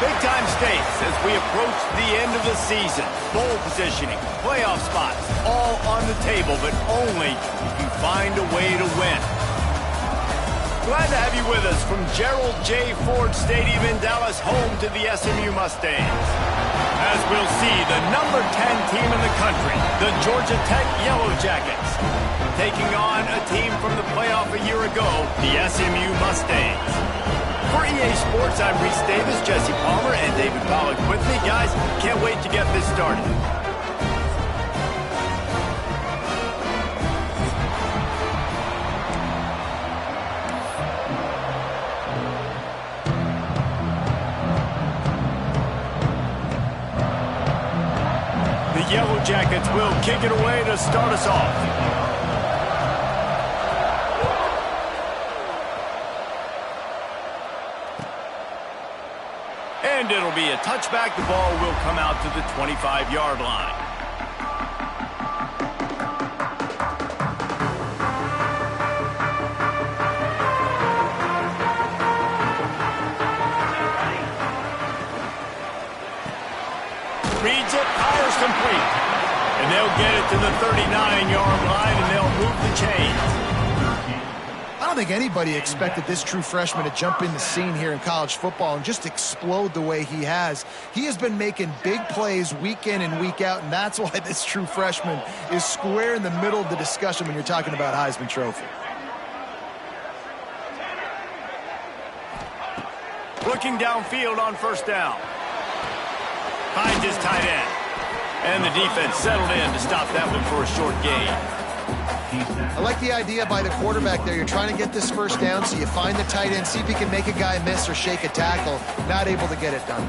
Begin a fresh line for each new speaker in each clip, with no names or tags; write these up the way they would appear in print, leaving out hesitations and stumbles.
Big-time stakes as we approach the end of the season. Bowl positioning, playoff spots, all on the table, but only if you find a way to win. Glad to have you with us from Gerald J. Ford Stadium in Dallas, home to the SMU Mustangs. As we'll see, the number 10 team in the country, the Georgia Tech Yellow Jackets, taking on a team from the playoff a year ago, the SMU Mustangs. For EA Sports, I'm Reese Davis, Jesse Palmer, and David Pollack with me. Guys, can't wait to get this started. The Yellow Jackets will kick it away to start us off. And it'll be a touchback. The ball will come out to the 25-yard line. Reads it, fires complete. And they'll get it to the 39-yard line, and they'll move the chains.
I don't think anybody expected this true freshman to jump in the scene here in college football and just explode the way he has. He has been making big plays week in and week out, and that's why this true freshman is square in the middle of the discussion when you're talking about Heisman Trophy.
Looking downfield on first down. Finds his tight end. And the defense settled in to stop that one for a short gain.
I like the idea by the quarterback there. You're trying to get this first down, so you find the tight end, see if you can make a guy miss or shake a tackle. Not able to get it done.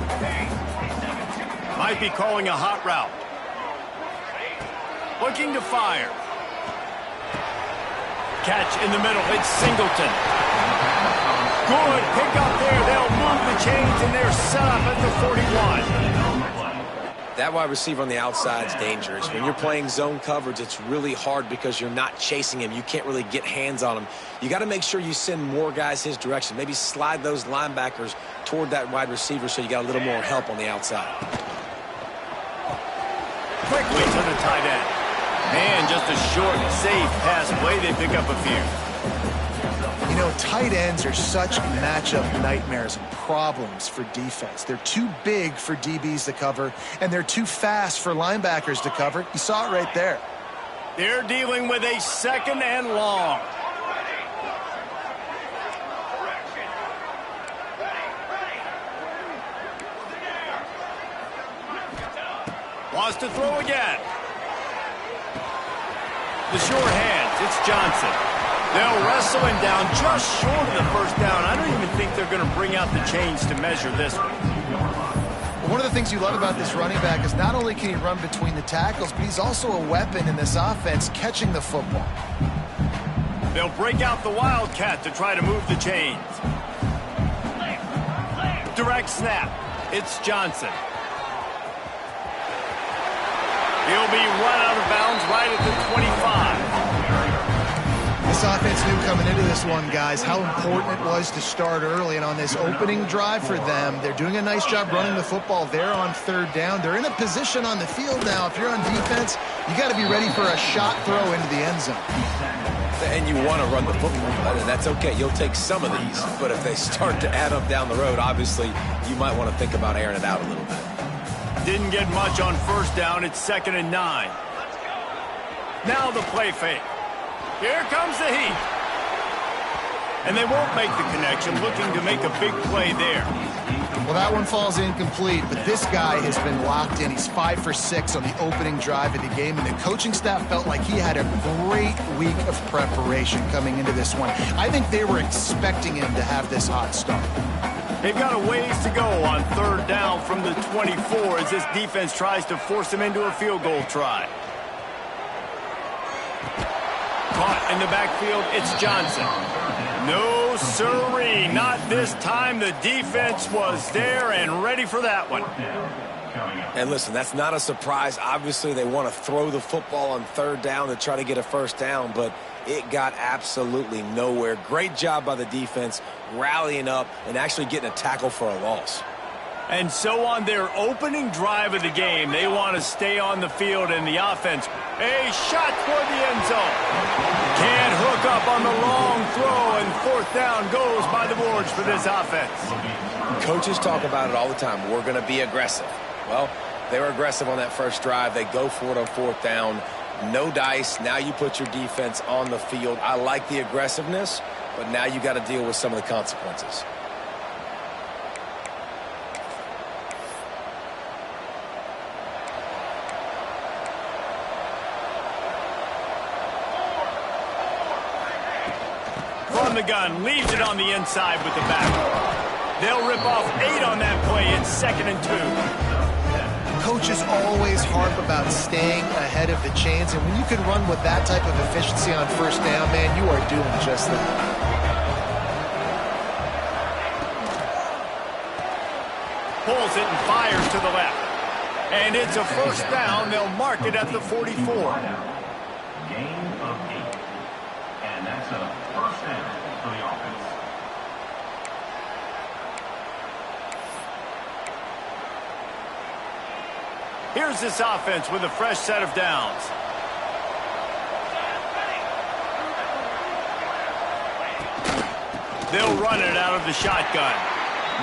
Might be calling a hot route. Looking to fire. Catch in the middle. It's Singleton. Good pick up there. They'll move the chains, and they're set up at the 41.
That wide receiver on the outside is dangerous. When you're playing zone coverage, it's really hard because you're not chasing him. You can't really get hands on him. You got to make sure you send more guys his direction. Maybe slide those linebackers toward that wide receiver so you got a little more help on the outside.
Quickly to the tight end. Man, just a short, safe pass play. They pick up a few.
You know, tight ends are such matchup nightmares and problems for defense. They're too big for DBs to cover, and they're too fast for linebackers to cover. You saw it right there.
They're dealing with a second and long. Wants to throw again. The short hands. It's Johnson. They'll wrestle him down just short of the first down. I don't even think they're going to bring out the chains to measure this one.
One of the things you love about this running back is not only can he run between the tackles, but he's also a weapon in this offense catching the football.
They'll break out the Wildcat to try to move the chains. Direct snap. It's Johnson. He'll be run out of bounds right at the 25.
This offense knew coming into this one, guys, how important it was to start early. And on this opening drive for them, they're doing a nice job running the football. They're on third down. They're in a position on the field now. If you're on defense, you got to be ready for a shot throw into the end zone.
And you want to run the football. That's okay. You'll take some of these. But if they start to add up down the road, obviously, you might want to think about airing it out a little bit.
Didn't get much on first down. It's 2nd and 9. Now the play fake. Here comes the heat. And they won't make the connection, looking to make a big play there.
Well, that one falls incomplete, but this guy has been locked in. He's 5 for 6 on the opening drive of the game, and the coaching staff felt like he had a great week of preparation coming into this one. I think they were expecting him to have this hot start.
They've got a ways to go on third down from the 24 as this defense tries to force him into a field goal try. Caught in the backfield, it's Johnson. No sirree, not this time. The defense was there and ready for that one.
And listen, that's not a surprise. Obviously, they want to throw the football on third down to try to get a first down, but it got absolutely nowhere. Great job by the defense rallying up and actually getting a tackle for a loss.
And so on their opening drive of the game, they want to stay on the field in the offense. A shot for the end zone. Can't hook up on the long throw, and fourth down goes by the boards for this offense.
Coaches talk about it all the time. We're going to be aggressive. Well, they were aggressive on that first drive. They go for it on fourth down. No dice. Now you put your defense on the field. I like the aggressiveness, but now you got to deal with some of the consequences.
From the gun, leaves it on the inside with the back. They'll rip off 8 on that play. It's 2nd and 2.
Coaches always harp about staying ahead of the chains, and when you can run with that type of efficiency on first down, man, you are doing just that.
Pulls it and fires to the left. And it's a first down. They'll mark it at the 44.
Gain of 8. And that's a first down for the offense.
Here's this offense with a fresh set of downs. They'll run it out of the shotgun.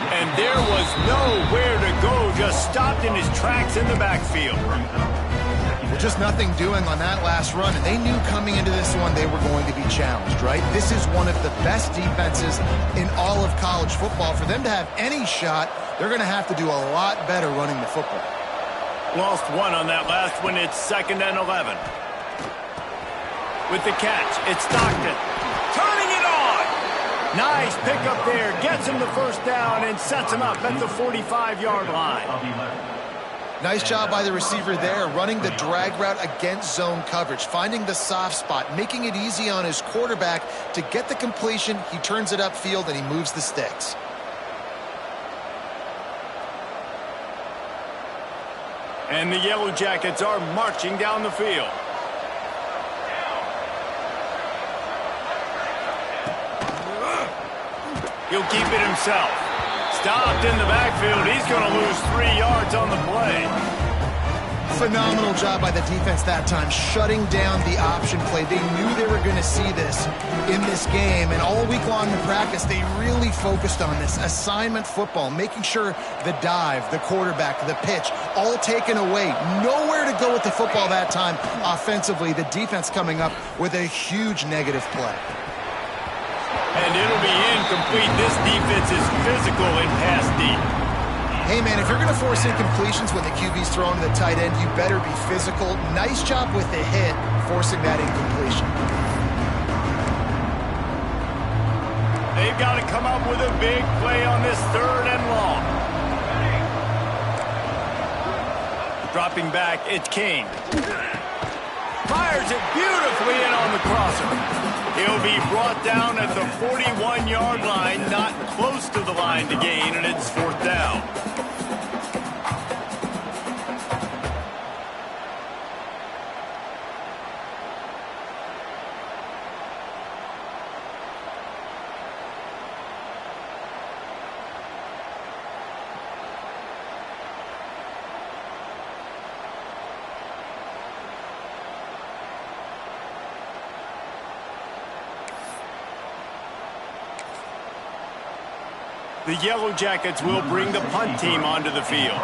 And there was nowhere to go, just stopped in his tracks in the backfield.
Just nothing doing on that last run, and they knew coming into this one they were going to be challenged, right? This is one of the best defenses in all of college football. For them to have any shot, they're going to have to do a lot better running the football.
Lost 1 on that last one. It's 2nd and 11. With the catch, it's Stockton. Turning it on! Nice pickup there. Gets him the first down and sets him up at the 45-yard line.
Nice job by the receiver there, running the drag route against zone coverage, finding the soft spot, making it easy on his quarterback to get the completion. He turns it upfield and he moves the sticks.
And the Yellow Jackets are marching down the field. He'll keep it himself. Stopped in the backfield. He's going to lose 3 yards on the play.
Phenomenal job by the defense that time, shutting down the option play. They knew they were going to see this in this game, and all week long in practice, they really focused on this assignment football, making sure the dive, the quarterback, the pitch, all taken away. Nowhere to go with the football that time offensively. The defense coming up with a huge negative play.
And it'll be incomplete. This defense is physical and pass deep.
Hey, man, if you're going to force incompletions when the QB's throwing to the tight end, you better be physical. Nice job with the hit, forcing that incompletion.
They've got to come up with a big play on this 3rd and long. Dropping back, it's King. Fires it beautifully in on the crosser. He'll be brought down at the 41-yard line, not close to the line to gain, and it's 4th down. The Yellow Jackets will bring the punt team onto the field.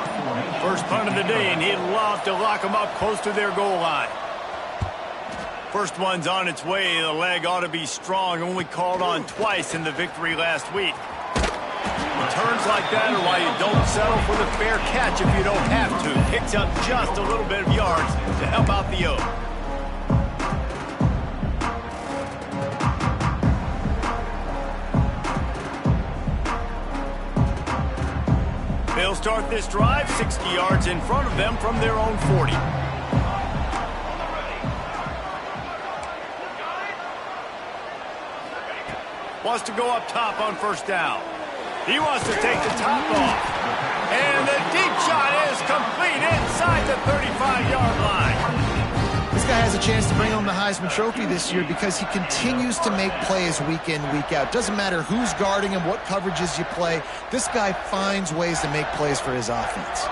First punt of the day, and he'd love to lock them up close to their goal line. First one's on its way. The leg ought to be strong. Only called on twice in the victory last week. Returns like that are why you don't settle for the fair catch if you don't have to. Picks up just a little bit of yards to help out the O. They'll start this drive 60 yards in front of them from their own 40. Wants to go up top on first down. He wants to take the top off. And the deep shot is complete inside the 35-yard line.
This guy has a chance to bring home the Heisman Trophy this year because he continues to make plays week in, week out. Doesn't matter who's guarding him, what coverages you play. This guy finds ways to make plays for his offense.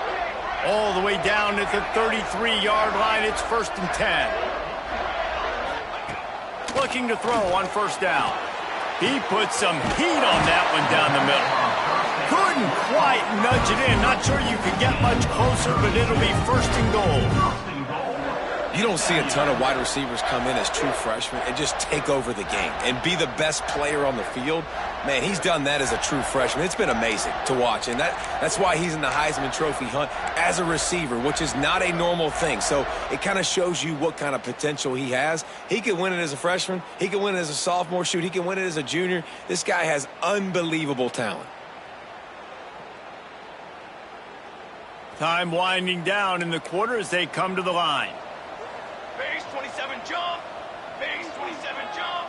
All the way down at the 33-yard line, it's 1st and 10. Looking to throw on 1st down. He put some heat on that one down the middle. Couldn't quite nudge it in. Not sure you could get much closer, but it'll be 1st and goal.
You don't see a ton of wide receivers come in as true freshmen and just take over the game and be the best player on the field. Man, he's done that as a true freshman. It's been amazing to watch, and that's why he's in the Heisman Trophy hunt as a receiver, which is not a normal thing. So it kind of shows you what kind of potential he has. He can win it as a freshman. He can win it as a sophomore. Shoot, he can win it as a junior. This guy has unbelievable talent.
Time winding down in the quarter as they come to the line.
Base 27 jump. Base 27 jump.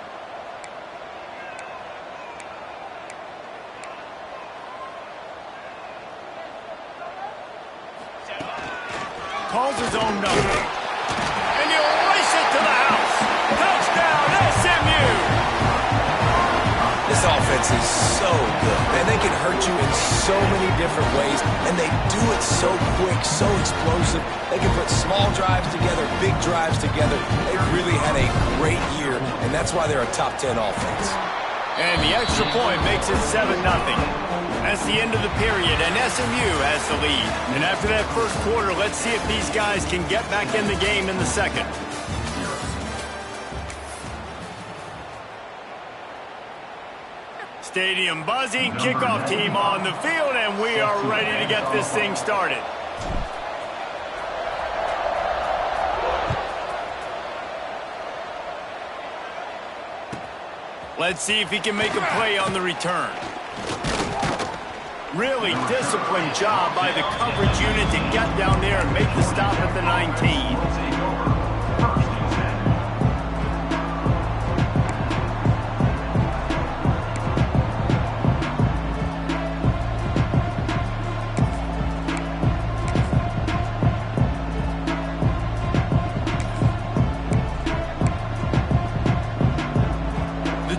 Calls his own number. And he'll race it to the house. Touchdown, SMU.
This offense is so good, man. They can hurt you in so many different ways, and they do it so quick, so explosive. They can put small drives together, big drives together. They really had a great year, and that's why they're a top 10 offense.
And the extra point makes it 7-0. That's the end of the period, and SMU has the lead. And after that first quarter, let's see if these guys can get back in the game in the second. Stadium buzzing, kickoff team on the field, and we are ready to get this thing started. Let's see if he can make a play on the return. Really disciplined job by the coverage unit to get down there and make the stop at the 19.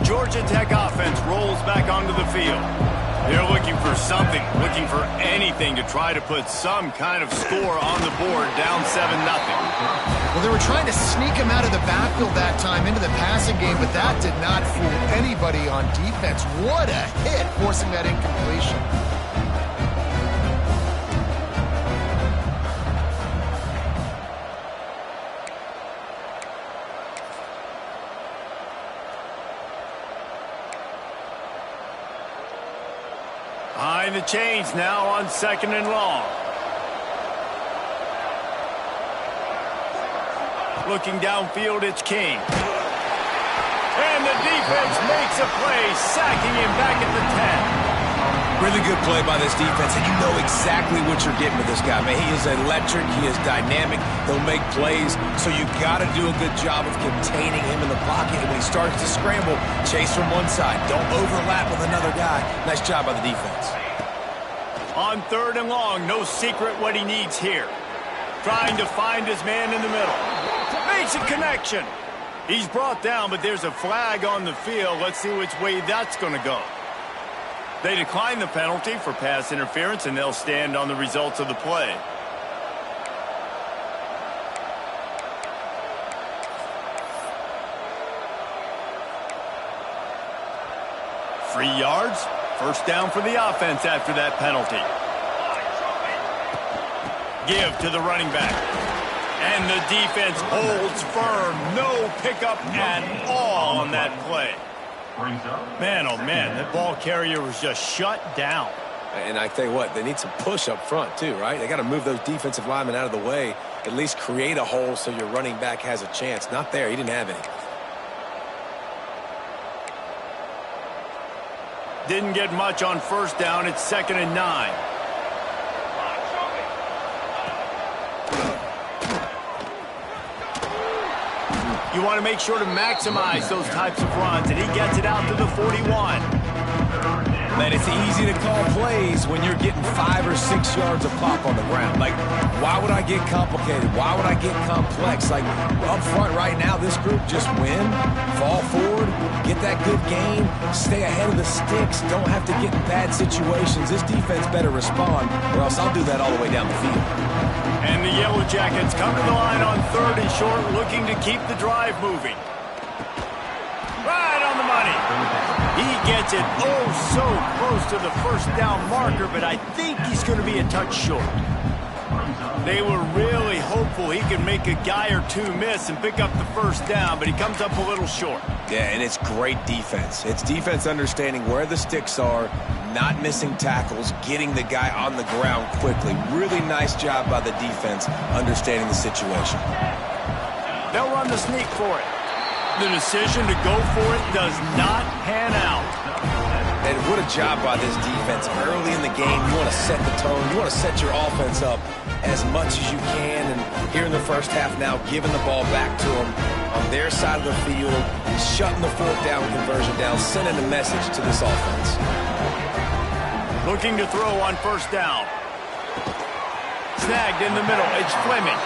Georgia Tech offense rolls back onto the field. They're looking for something, looking for anything to try to put some kind of score on the board, down 7-0.
Well, they were trying to sneak him out of the backfield that time into the passing game, but that did not fool anybody on defense. What a hit, forcing that incompletion.
Behind the chains now on 2nd and long. Looking downfield, it's King. And the defense makes a play, sacking him back at the 10.
Really good play by this defense, and you know exactly what you're getting with this guy, man. He is electric. He is dynamic. He'll make plays, so you've got to do a good job of containing him in the pocket. And when he starts to scramble, chase from one side. Don't overlap with another guy. Nice job by the defense.
On 3rd and long, no secret what he needs here. Trying to find his man in the middle. Makes a connection. He's brought down, but there's a flag on the field. Let's see which way that's going to go. They decline the penalty for pass interference, and they'll stand on the results of the play. Free yards. 1st down for the offense after that penalty. Give to the running back. And the defense holds firm. No pickup at all on that play. Man, oh man, that ball carrier was just shut down.
And I tell you what, they need some push up front too, right? They got to move those defensive linemen out of the way, at least create a hole so your running back has a chance. Not there. He didn't have any.
Didn't get much on 1st down. It's 2nd and 9. You want to make sure to maximize those types of runs, and he gets it out to the 41.
Man, it's easy to call plays when you're getting 5 or 6 yards of pop on the ground. Like, why would I get complicated? Why would I get complex? Like, up front right now, this group just win, fall forward, get that good gain, stay ahead of the sticks, don't have to get in bad situations. This defense better respond, or else I'll do that all the way down the field.
And the Yellow Jackets come to the line on 3rd and short, looking to keep the drive moving. Right on the money. He gets it so close to the first down marker, but I think he's going to be a touch short. They were really hopeful he could make a guy or two miss and pick up the first down, but he comes up a little short.
Yeah, and it's great defense. It's defense understanding where the sticks are, not missing tackles, getting the guy on the ground quickly. Really nice job by the defense understanding the situation.
They'll run the sneak for it. The decision to go for it does not pan out.
And what a job by this defense. Early in the game, you want to set the tone. You want to set your offense up as much as you can. And here in the first half now, giving the ball back to them on their side of the field, shutting the 4th down conversion down, sending a message to this offense.
Looking to throw on 1st down. Snagged in the middle. It's Fleming.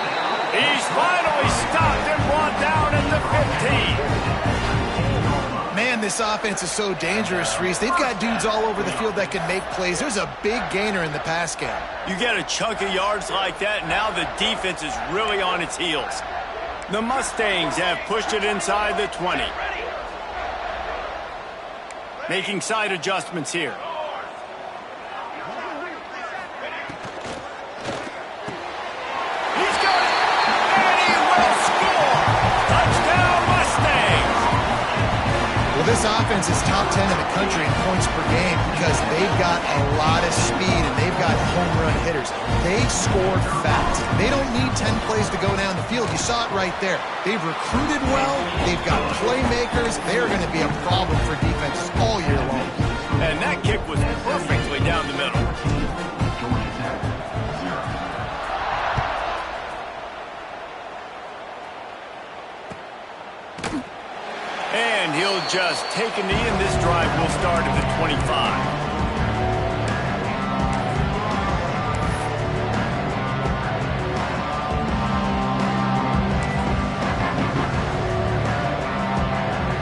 He's finally stopped and brought down at the 15.
Man, this offense is so dangerous, Reese. They've got dudes all over the field that can make plays. There's a big gainer in the pass game.
You get a chunk of yards like that, now the defense is really on its heels. The Mustangs have pushed it inside the 20. Making side adjustments here.
This offense is top 10 in the country in points per game because they've got a lot of speed and they've got home run hitters. They scored fast. They don't need 10 plays to go down the field. You saw it right there. They've recruited well. They've got playmakers. They're going to be a problem for defenses all year long.
And that kick was perfectly down the middle. And he'll just take a knee, and this drive will start at the 25.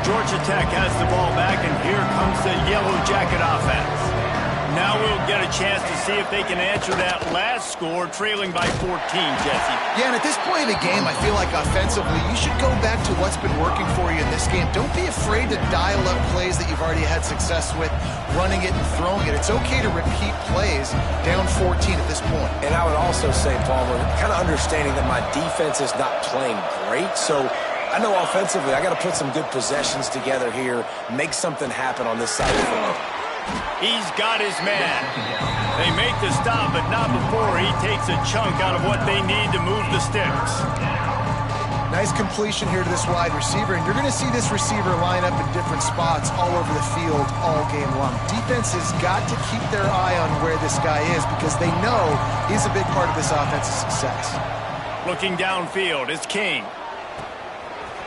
Georgia Tech has the ball back, and here comes the Yellow Jacket offense. Now we'll get a chance to see if they can answer that last score, trailing by 14, Jesse.
Yeah, and at this point in the game, I feel like offensively, you should go back to what's been working for you in this game. Don't be afraid to dial up plays that you've already had success with, running it and throwing it. It's okay to repeat plays down 14 at this point.
And I would also say, Palmer, kind of understanding that my defense is not playing great, so I know offensively I got to put some good possessions together here, make something happen on this side of the ball.
He's got his man. They make the stop, but not before he takes a chunk out of what they need to move the sticks.
Nice completion here to this wide receiver, and you're going to see this receiver line up in different spots all over the field all game long. Defense has got to keep their eye on where this guy is because they know he's a big part of this offense's success.
Looking downfield, it's King.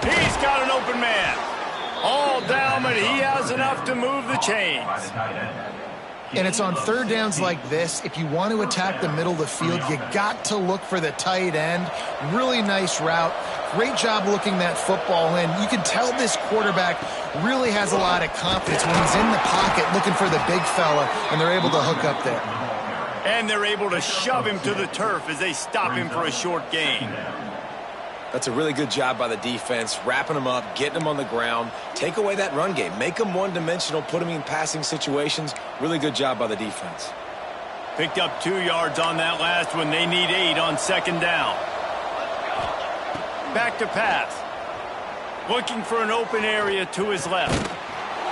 He's got an open man. All down, but he has enough to move the chains.
And it's on 3rd downs like this. If you want to attack the middle of the field, you got to look for the tight end. Really nice route. Great job looking that football in. You can tell this quarterback really has a lot of confidence when he's in the pocket looking for the big fella, and they're able to hook up there.
And they're able to shove him to the turf as they stop him for a short gain.
That's a really good job by the defense, wrapping them up, getting them on the ground, take away that run game, make them one-dimensional, put them in passing situations. Really good job by the defense.
Picked up 2 yards on that last one. They need 8 on 2nd down. Back to pass. Looking for an open area to his left.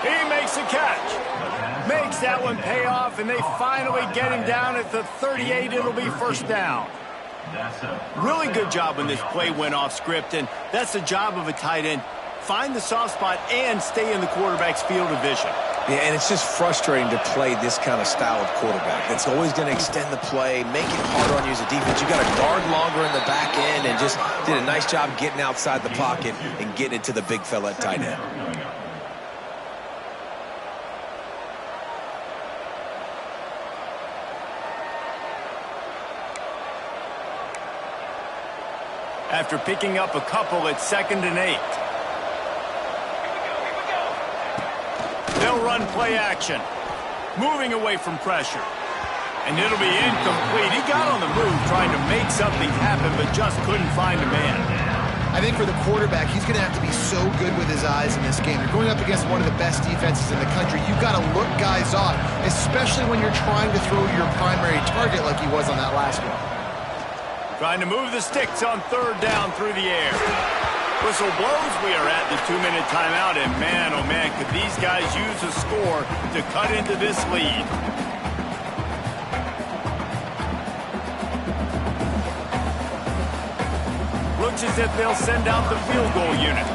He makes a catch. Makes that one pay off, and they finally get him down at the 38. It'll be 1st down. Really good job when this play went off script, and that's the job of a tight end. Find the soft spot and stay in the quarterback's field of vision.
Yeah, and it's just frustrating to play this kind of style of quarterback. It's always going to extend the play, make it harder on you as a defense. You got to guard longer in the back end, and just did a nice job getting outside the pocket and getting it to the big fella at tight end.
after picking up a couple at 2nd and 8. They'll run play action, moving away from pressure. And it'll be incomplete. He got on the move trying to make something happen, but just couldn't find a man.
I think for the quarterback, he's going to have to be so good with his eyes in this game. You're going up against one of the best defenses in the country. You've got to look guys off, especially when you're trying to throw your primary target like he was on that last one.
Trying to move the sticks on 3rd down through the air. Whistle blows. We are at the 2-minute timeout, and man, oh man, could these guys use a score to cut into this lead. Looks as if they'll send out the field goal unit.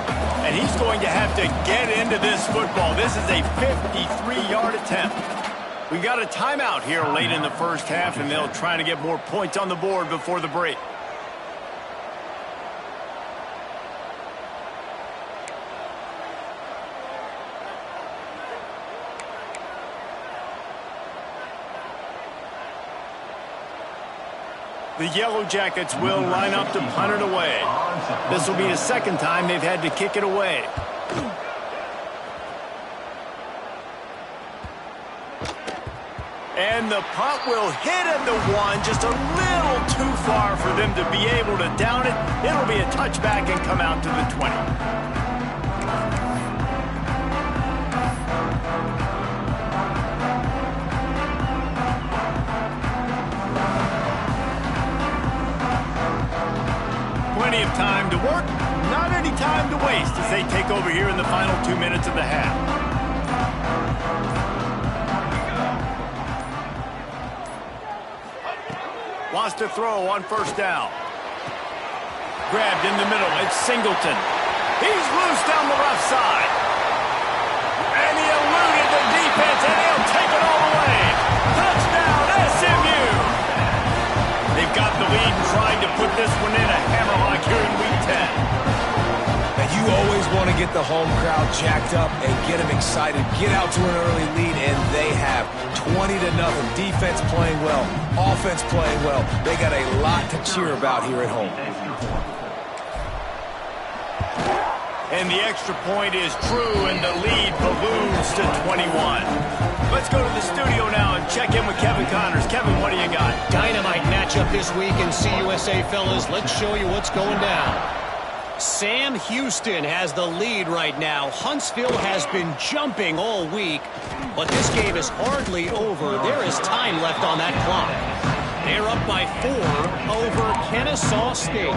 And he's going to have to get into this football. This is a 53-yard attempt. We got a timeout here late in the first half, and they'll try to get more points on the board before the break. The Yellow Jackets will line up to punt it away. This will be the 2nd time they've had to kick it away. And the punt will hit at the 1, just a little too far for them to be able to down it. It'll be a touchback and come out to the 20. Plenty of time to work, not any time to waste as they take over here in the final 2 minutes of the half. Wants to throw on 1st down. Grabbed in the middle, it's Singleton. He's loose down the left side. And he eluded the defense, and he'll take it all the way. Touchdown, SMU! They've got the lead and trying to put this one in a hammerlock here in Week 10.
And you always want to get the home crowd jacked up and get them excited. Get out to an early lead, and they have 20-0. Defense playing well, offense playing well. They got a lot to cheer about here at home.
And the extra point is true, and the lead balloons to 21. Let's go to the studio now and check in with Kevin Connors. Kevin, what do you got?
Dynamite matchup this week in CUSA, fellas. Let's show you what's going down. Sam Houston has the lead right now. Huntsville has been jumping all week, but this game is hardly over. There is time left on that clock. They're up by 4 over Kennesaw State.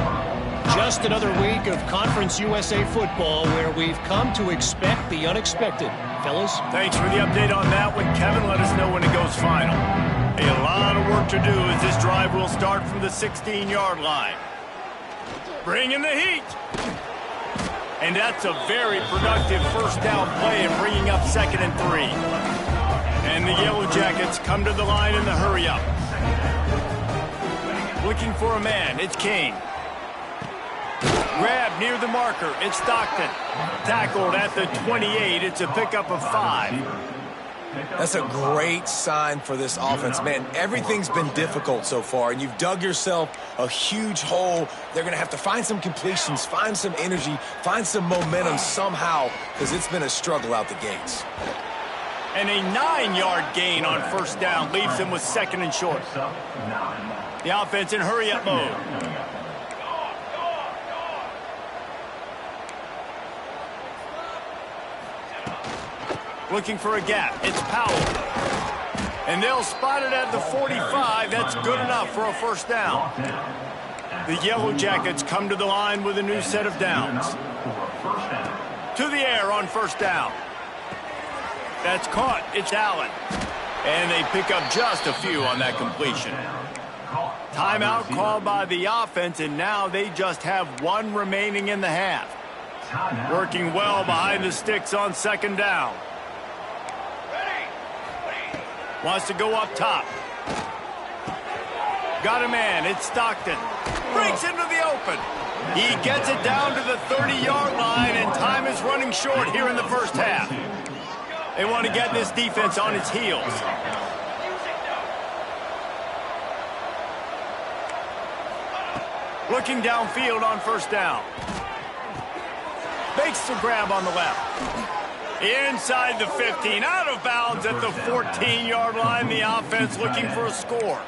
Just another week of Conference USA football where we've come to expect the unexpected. Fellas?
Thanks for the update on that one, Kevin. Let us know when it goes final. A lot of work to do as this drive will start from the 16-yard line. Bringing the heat. And that's a very productive 1st down play and bringing up 2nd and 3. And the Yellow Jackets come to the line in the hurry-up. Looking for a man. It's King. Grab near the marker. It's Stockton. Tackled at the 28. It's a pickup of 5.
That's a great sign for this offense. Man, everything's been difficult so far, and you've dug yourself a huge hole. They're going to have to find some completions, find some energy, find some momentum somehow, because it's been a struggle out the gates.
And a 9-yard gain on 1st down leaves them with 2nd and short. The offense in hurry-up mode. Looking for a gap. It's Powell. And they'll spot it at the 45. That's good enough for a 1st down. The Yellow Jackets come to the line with a new set of downs. To the air on 1st down. That's caught. It's Allen. And they pick up just a few on that completion. Timeout called by the offense, and now they just have 1 remaining in the half. Working well behind the sticks on 2nd down. Wants to go up top. Got a man. It's Stockton. Breaks into the open. He gets it down to the 30-yard line, and time is running short here in the first half. They want to get this defense on its heels. Looking downfield on first down. Makes the grab on the left. Inside the 15, out of bounds at the 14-yard line. The offense looking for a score.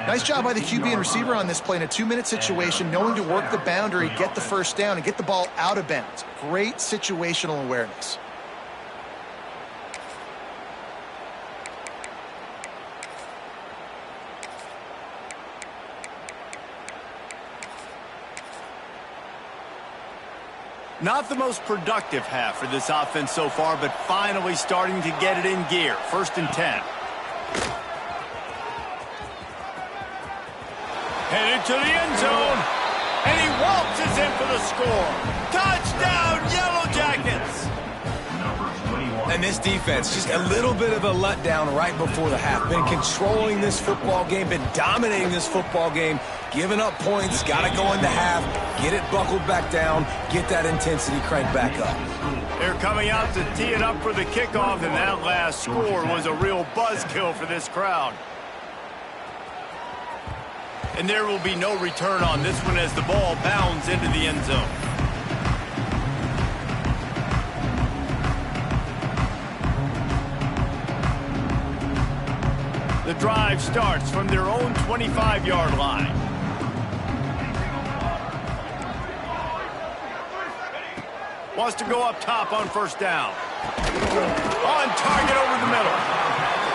Nice job by the QB and receiver on this play in a 2-minute situation, knowing to work the boundary, get the first down, and get the ball out of bounds. Great situational awareness.
Not the most productive half for this offense so far, but finally starting to get it in gear. 1st and 10. Headed to the end zone, and he waltzes in for the score. Touchdown, Yellow Jackets!
And this defense, just a little bit of a letdown right before the half. Been controlling this football game, been dominating this football game, giving up points, got to go into half, get it buckled back down, get that intensity cranked back up.
They're coming out to tee it up for the kickoff, and that last score was a real buzzkill for this crowd. And there will be no return on this one as the ball bounds into the end zone. The drive starts from their own 25-yard line. Wants to go up top on first down. On target over the middle.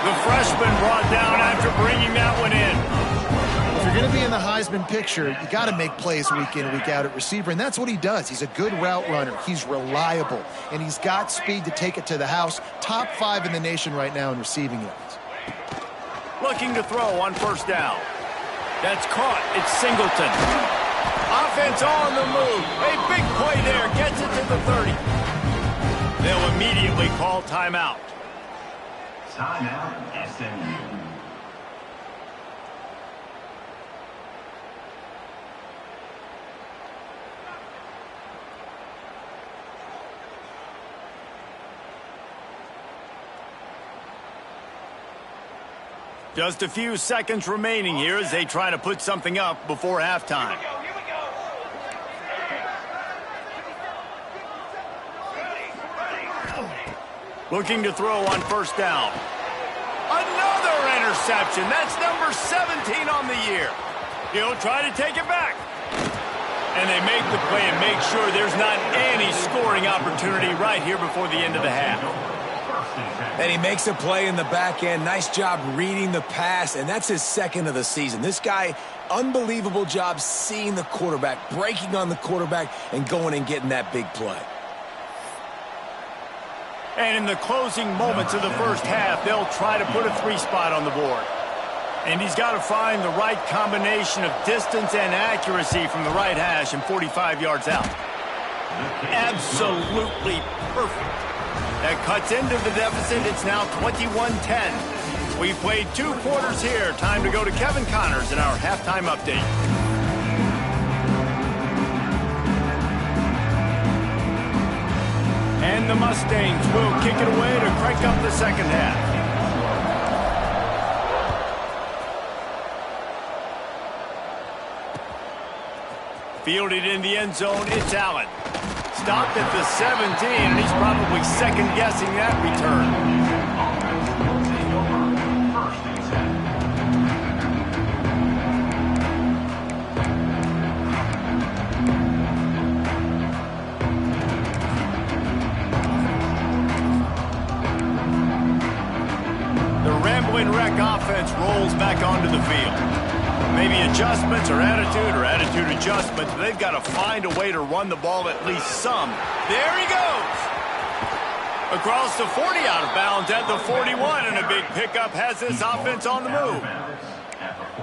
The freshman brought down after bringing that one in.
If you're going to be in the Heisman picture, you got to make plays week in, week out at receiver, and that's what he does. He's a good route runner. He's reliable, and he's got speed to take it to the house. Top 5 in the nation right now in receiving yards.
Looking to throw on first down. That's caught. It's Singleton. Offense on the move. A big play there. Gets it to the 30. They'll immediately call timeout.
Timeout, SMU.
Just a few seconds remaining here as they try to put something up before halftime. Looking to throw on first down. Another interception. That's number 17 on the year. He'll try to take it back. And they make the play and make sure there's not any scoring opportunity right here before the end of the half.
And he makes a play in the back end. Nice job reading the pass, and that's his 2nd of the season. This guy, unbelievable job seeing the quarterback, breaking on the quarterback, and going and getting that big play.
And in the closing moments of the first half, they'll try to put a 3-spot on the board. And he's got to find the right combination of distance and accuracy from the right hash and 45 yards out. Absolutely perfect. That cuts into the deficit. It's now 21-10. We've played 2 quarters here. Time to go to Kevin Connors in our halftime update. And the Mustangs will kick it away to crank up the second half. Fielded in the end zone, it's Allen. Stopped at the 17, and he's probably second-guessing that return. The Ramblin' Wreck offense rolls back onto the field. Maybe adjustments or attitude adjustments. They've got to find a way to run the ball at least some. There he goes. Across the 40, out of bounds at the 41, and a big pickup has this offense on the move.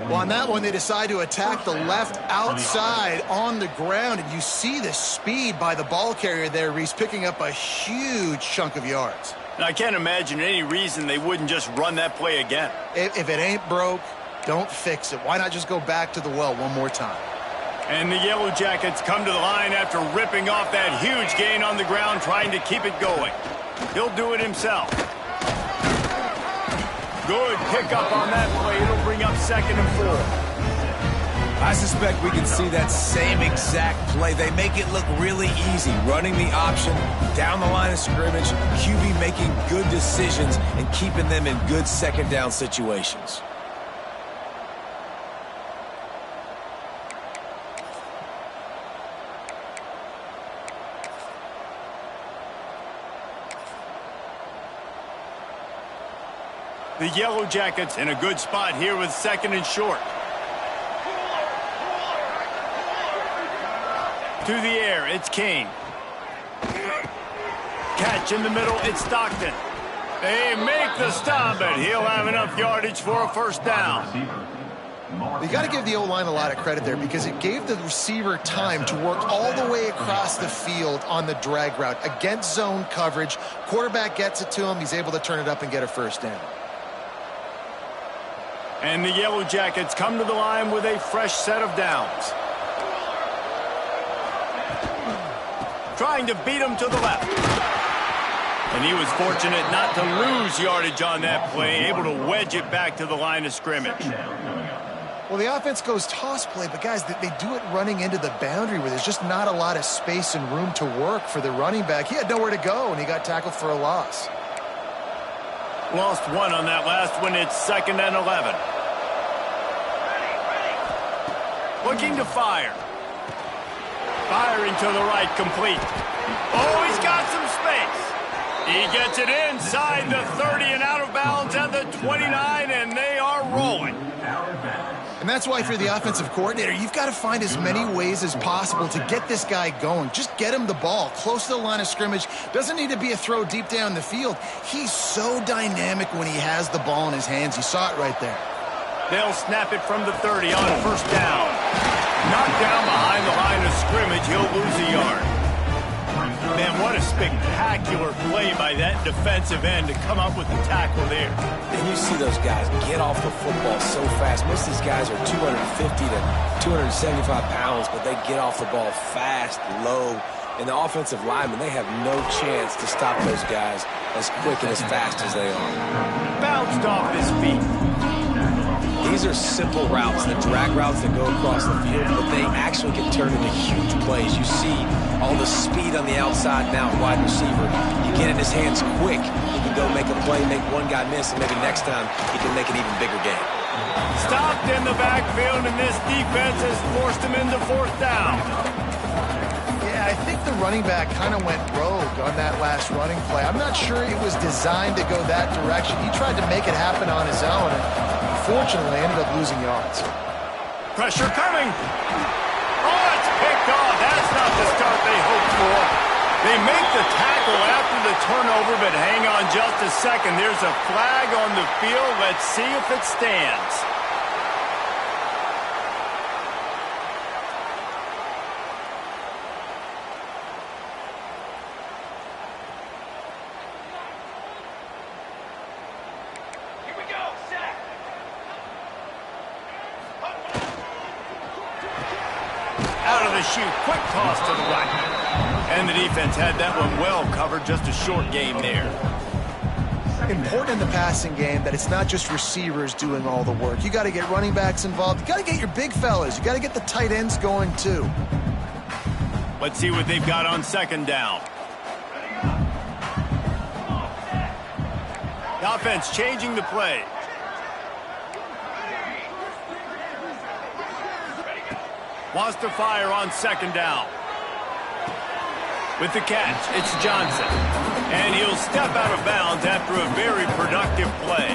Well, on that one, they decide to attack the left outside on the ground, and you see the speed by the ball carrier there. He's picking up a huge chunk of yards.
And I can't imagine any reason they wouldn't just run that play again.
If it ain't broke, don't fix it. Why not just go back to the well one more time?
And the Yellow Jackets come to the line after ripping off that huge gain on the ground, trying to keep it going. He'll do it himself. Good pickup on that play. It'll bring up 2nd and 4.
I suspect we can see that same exact play. They make it look really easy, running the option down the line of scrimmage, QB making good decisions and keeping them in good second down situations.
The Yellow Jackets in a good spot here with second and short. To the air, it's King. Catch in the middle, it's Stockton. They make the stop, but he'll have enough yardage for a first down.
You got to give the O-line a lot of credit there because it gave the receiver time to work all the way across the field on the drag route against zone coverage. Quarterback gets it to him. He's able to turn it up and get a first down.
And the Yellow Jackets come to the line with a fresh set of downs. Trying to beat him to the left. And he was fortunate not to lose yardage on that play, able to wedge it back to the line of scrimmage.
Well, the offense goes toss play, but guys, they do it running into the boundary where there's just not a lot of space and room to work for the running back. He had nowhere to go, and he got tackled for a loss.
Lost one on that last one. It's 2nd and 11. Looking to fire. Firing to the right, complete. Oh, he's got some space. He gets it inside the 30 and out of bounds at the 29, and they are rolling.
And that's why for the offensive coordinator, you've got to find as many ways as possible to get this guy going. Just get him the ball close to the line of scrimmage. Doesn't need to be a throw deep down the field. He's so dynamic when he has the ball in his hands. You saw it right there.
They'll snap it from the 30 on first down. Knocked down behind the line of scrimmage. He'll lose a yard. Man, what a spectacular play by that defensive end to come up with the tackle there.
And you see those guys get off the football so fast. Most of these guys are 250 to 275 pounds, but they get off the ball fast, low. And the offensive linemen, they have no chance to stop those guys as quick and as fast as they are.
Bounced off his feet.
These are simple routes, the drag routes that go across the field, but they actually can turn into huge plays. You see all the speed on the outside now, wide receiver. You get in his hands quick, he can go make a play, make one guy miss, and maybe next time he can make an even bigger game.
Stopped in the backfield, and this defense has forced him into fourth down.
Yeah, I think the running back kind of went rogue on that last running play. I'm not sure it was designed to go that direction. He tried to make it happen on his own, and unfortunately ended up losing yards.
Pressure coming. Oh, it's picked off. That's not the start they hoped for. They make the tackle after the turnover, but hang on just a second. There's a flag on the field. Let's see if it stands. Shoot, quick toss to the right. And the defense had that one well covered, just a short game there.
Important in the passing game that it's not just receivers doing all the work. You got to get running backs involved. You got to get your big fellas. You got to get the tight ends going too.
Let's see what they've got on second down. The offense changing the play. Wants to fire on second down. With the catch, it's Johnson. And he'll step out of bounds after a very productive play.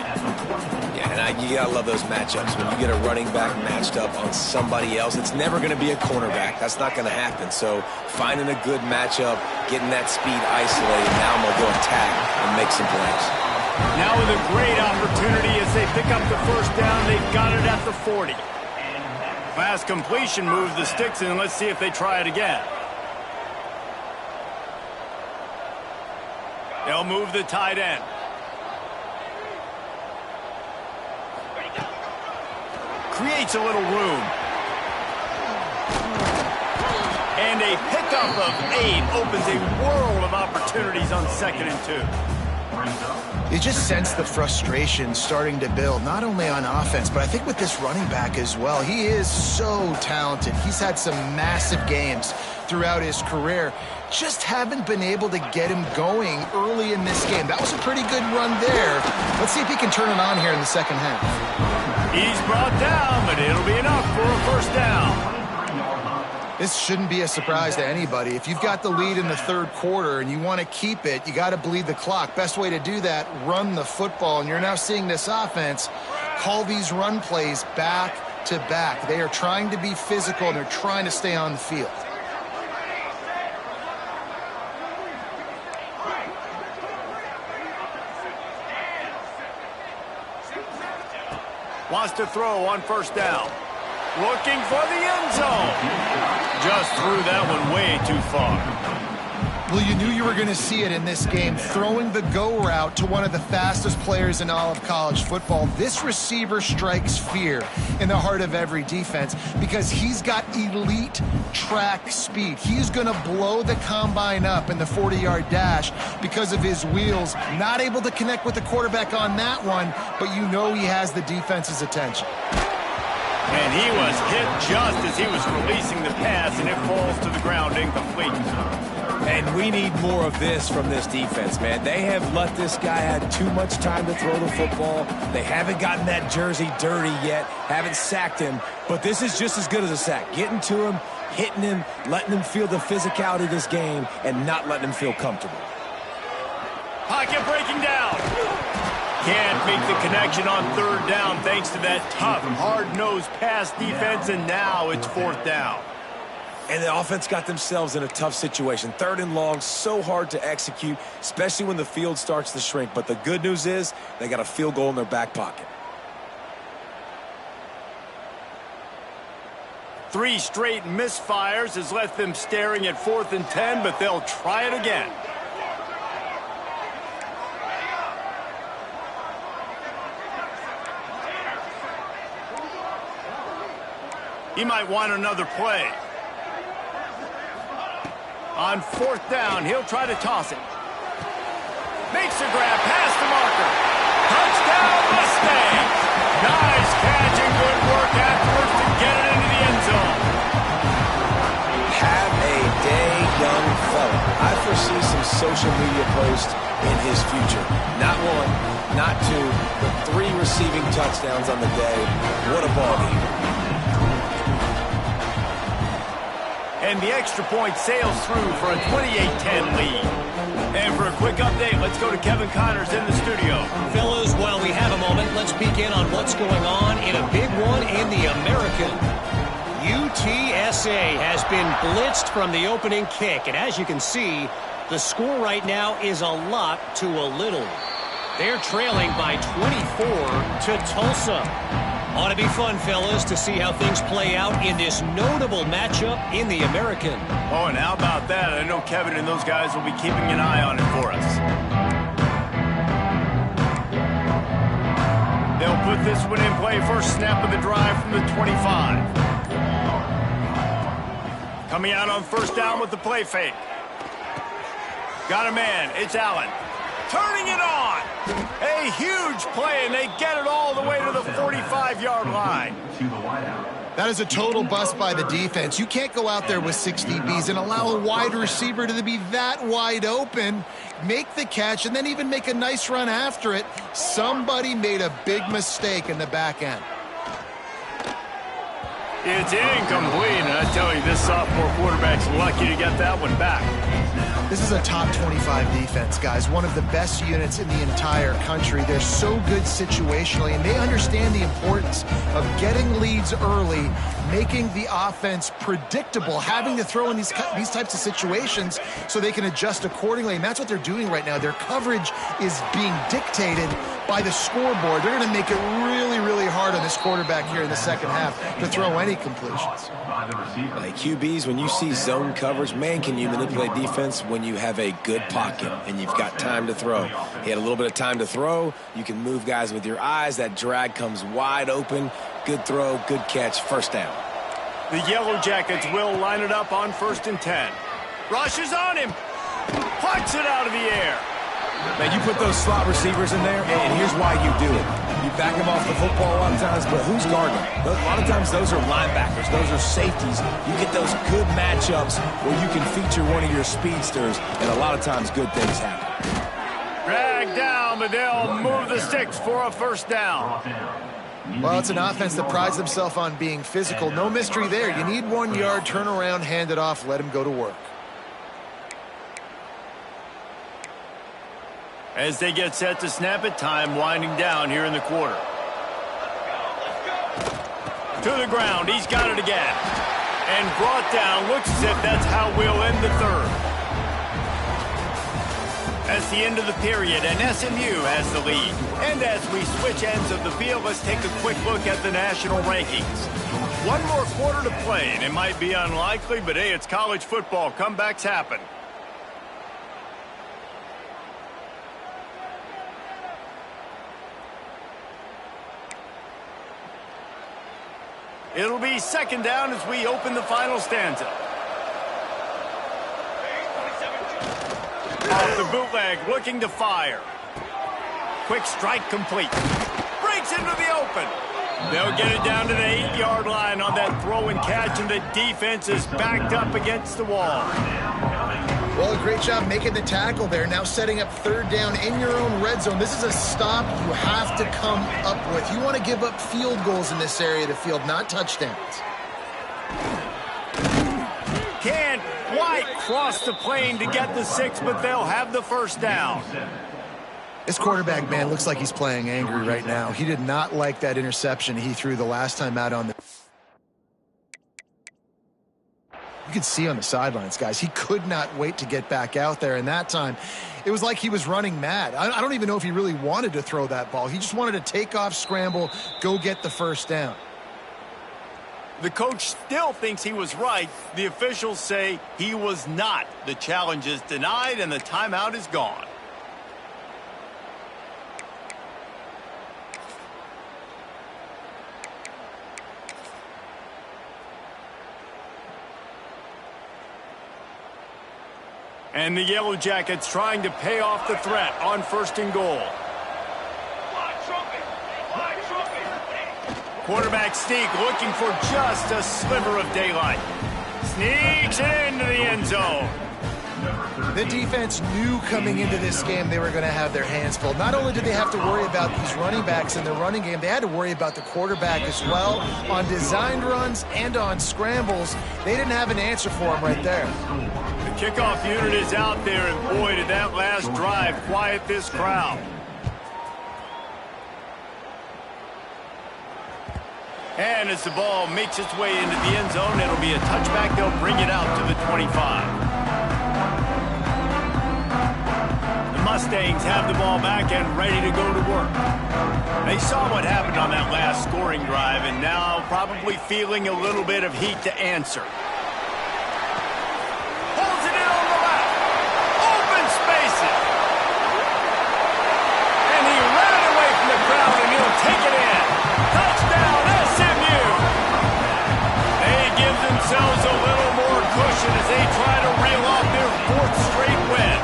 Yeah, and you gotta love those matchups. When you get a running back matched up on somebody else, it's never gonna be a cornerback. That's not gonna happen. So finding a good matchup, getting that speed isolated, now I'm gonna go attack and make some plays.
Now with a great opportunity as they pick up the first down, they've got it at the 40. Pass completion moves the sticks in. Let's see if they try it again. They'll move the tight end. Creates a little room. And a pickup of 8 opens a world of opportunities on 2nd and 2.
You just sense the frustration starting to build, not only on offense, but I think with this running back as well. He is so talented. He's had some massive games throughout his career. Just haven't been able to get him going early in this game. That was a pretty good run there. Let's see if he can turn it on here in the second half.
He's brought down, but it'll be enough for a first down.
This shouldn't be a surprise to anybody. If you've got the lead in the third quarter and you want to keep it, you got to bleed the clock. Best way to do that, run the football. And you're now seeing this offense call these run plays back to back. They are trying to be physical, and they're trying to stay on the field.
Wants to throw on first down. Looking for the end zone. Just threw that one way too far.
Well, you knew you were going to see it in this game, throwing the go route to one of the fastest players in all of college football. This receiver strikes fear in the heart of every defense because he's got elite track speed. He's going to blow the combine up in the 40-yard dash because of his wheels. Not able to connect with the quarterback on that one, but you know he has the defense's attention.
And he was hit just as he was releasing the pass, and it falls to the ground incomplete.
And we need more of this from this defense, man. They have let this guy have too much time to throw the football. They haven't gotten that jersey dirty yet, haven't sacked him. But this is just as good as a sack. Getting to him, hitting him, letting him feel the physicality of this game, and not letting him feel comfortable.
Pocket breaking down. Can't make the connection on third down thanks to that tough, hard-nosed pass defense, and now it's fourth down.
And the offense got themselves in a tough situation. Third and long, so hard to execute, especially when the field starts to shrink. But the good news is they got a field goal in their back pocket.
3 straight misfires has left them staring at 4th and 10, but they'll try it again. He might want another play. On 4th down, he'll try to toss it. Makes a grab past the marker. Touchdown, Mustangs! Nice catch and good work afterwards to get it into the end zone.
Have a day, young fella. I foresee some social media posts in his future. Not 1, not 2, but 3 receiving touchdowns on the day. What a ball game.
And the extra point sails through for a 28-10 lead. And for a quick update, let's go to Kevin Connors in the studio.
Fellas, while we have a moment, let's peek in on what's going on in a big one in the American. UTSA has been blitzed from the opening kick. And as you can see, the score right now is a lot to a little. They're trailing by 24 to Tulsa. Ought to be fun, fellas, to see how things play out in this notable matchup in the American.
Oh, and how about that? I know Kevin and those guys will be keeping an eye on it for us. They'll put this one in play. First snap of the drive from the 25. Coming out on first down with the play fake. Got a man. It's Allen. Turning it on. A huge play, and they get it all the way to the 45-yard line.
That is a total bust by the defense. You can't go out there with 6 DBs and allow a wide receiver to be that wide open, make the catch, and then even make a nice run after it. Somebody made a big mistake in the back end.
It's incomplete, and I tell you, this sophomore quarterback's lucky to get that one back.
This is a top 25 defense, guys. One of the best units in the entire country. They're so good situationally, and they understand the importance of getting leads early, making the offense predictable, having to throw in these types of situations so they can adjust accordingly. And that's what they're doing right now. Their coverage is being dictated by the scoreboard. They're going to make it really, really hard on this quarterback here in the second half to throw any completions.
Like QBs, when you see zone coverage, man, can you manipulate defense when you have a good pocket and you've got time to throw. He had a little bit of time to throw. You can move guys with your eyes. That drag comes wide open. Good throw, good catch, first down.
The Yellow Jackets will line it up on 1st and 10. Rushes on him. Plucks it out of the air.
Man, you put those slot receivers in there, and here's why you do it. You back them off the football a lot of times, but who's guarding them? A lot of times those are linebackers. Those are safeties. You get those good matchups where you can feature one of your speedsters, and a lot of times good things happen.
Drag down, but they'll move the sticks for a first down.
Well, it's an offense that prides themselves on being physical. No mystery there. You need 1 yard, turn around, hand it off, let him go to work.
As they get set to snap it, time winding down here in the quarter. To the ground, he's got it again. And brought down, looks as if that's how we'll end the third. That's the end of the period, and SMU has the lead. And as we switch ends of the field, let's take a quick look at the national rankings. One more quarter to play, and it might be unlikely, but hey, it's college football. Comebacks happen. It'll be second down as we open the final stanza. Off the bootleg, looking to fire. Quick strike complete. Breaks into the open. They'll get it down to the 8-yard line on that throw and catch, and the defense is backed up against the wall.
Well, a great job making the tackle there. Now setting up third down in your own red zone. This is a stop you have to come up with. You want to give up field goals in this area of the field, not touchdowns.
Can't quite cross the plane to get the 6, but they'll have the first down.
This quarterback, man, looks like he's playing angry right now. He did not like that interception he threw the last time out on the... You could see on the sidelines, guys, he could not wait to get back out there. And that time, it was like he was running mad. I don't even know if he really wanted to throw that ball. He just wanted to take off, scramble, go get the first down.
The coach still thinks he was right. The officials say he was not. The challenge is denied, and the timeout is gone. And the Yellow Jackets trying to pay off the threat on 1st and goal. Quarterback sneak looking for just a sliver of daylight. Sneaks it into the end zone.
The defense knew coming into this game they were going to have their hands full. Not only did they have to worry about these running backs in the running game, they had to worry about the quarterback as well. On designed runs and on scrambles, they didn't have an answer for him right there.
The kickoff unit is out there, and boy, did that last drive quiet this crowd. And as the ball makes its way into the end zone, it'll be a touchback. They'll bring it out to the 25. The Mustangs have the ball back and ready to go to work. They saw what happened on that last scoring drive, and now probably feeling a little bit of heat to answer. Holds it in on the left. Open spaces. And he ran away from the crowd, and he'll take it in. Touchdown, SMU. They give themselves a little more cushion as they try to reel off their 4th straight win.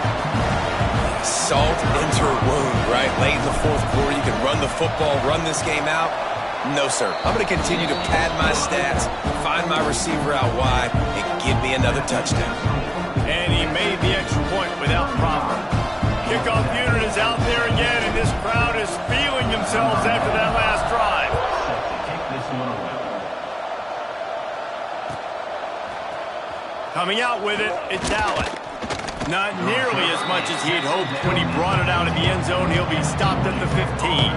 Salt into her wound, right? Late in the 4th quarter, you can run the football, run this game out. No, sir. I'm going to continue to pad my stats, find my receiver out wide, and give me another touchdown.
And he made the extra point without problem. Kickoff unit is out there again, and this crowd is feeling themselves after that last drive. Coming out with it, it's Allen. Not nearly as much as he had hoped when he brought it out of the end zone. He'll be stopped at the 15.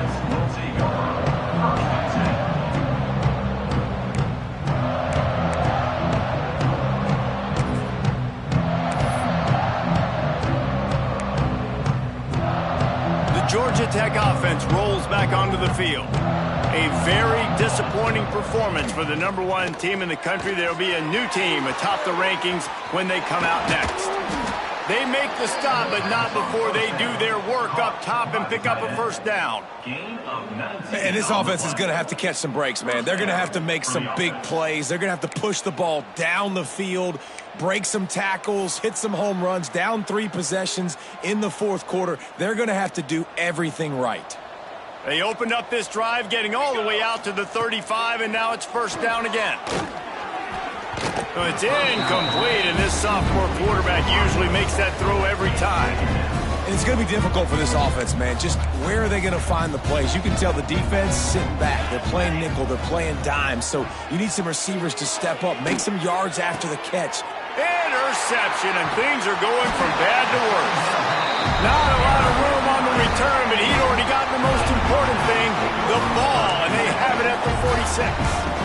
Georgia Tech offense rolls back onto the field. A very disappointing performance for the #1 team in the country. There will be a new team atop the rankings when they come out next. They make the stop, but not before they do their work up top and pick up a first down.
And this offense is going to have to catch some breaks, man. They're going to have to make some big plays. They're going to have to push the ball down the field, break some tackles, hit some home runs, down 3 possessions in the fourth quarter. They're going to have to do everything right.
They opened up this drive, getting all the way out to the 35, and now it's first down again. It's incomplete, and this sophomore quarterback usually makes that throw every time.
And it's going to be difficult for this offense, man. Just where are they going to find the plays? You can tell the defense sitting back. They're playing nickel. They're playing dime. So you need some receivers to step up, make some yards after the catch.
Interception, and things are going from bad to worse. Not a lot of room on the return, but he'd already got the most important thing, the ball, and they have it at the 46.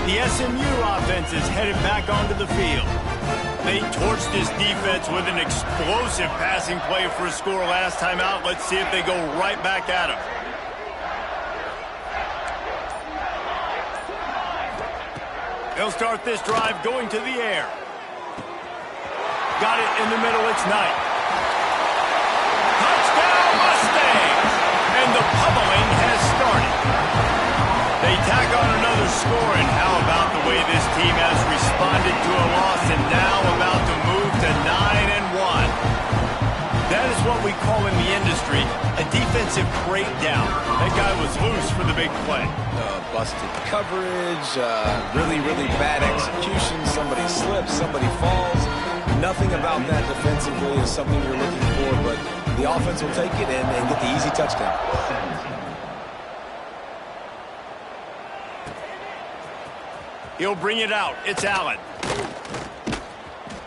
The SMU offense is headed back onto the field. They torched this defense with an explosive passing play for a score last time out. Let's see if they go right back at him. They'll start this drive going to the air. Got it in the middle. It's Knight. Touchdown Mustangs! And the pummeling has started. They tack on another score, and how about the way this team has responded to a loss and now about to move to 9-1. That is what we call in the industry a defensive breakdown. That guy was loose for the big play.
Busted coverage, really, really bad execution. Somebody slips, somebody falls. Nothing about that defensively is something you're looking for, but the offense will take it and get the easy touchdown.
He'll bring it out. It's Allen.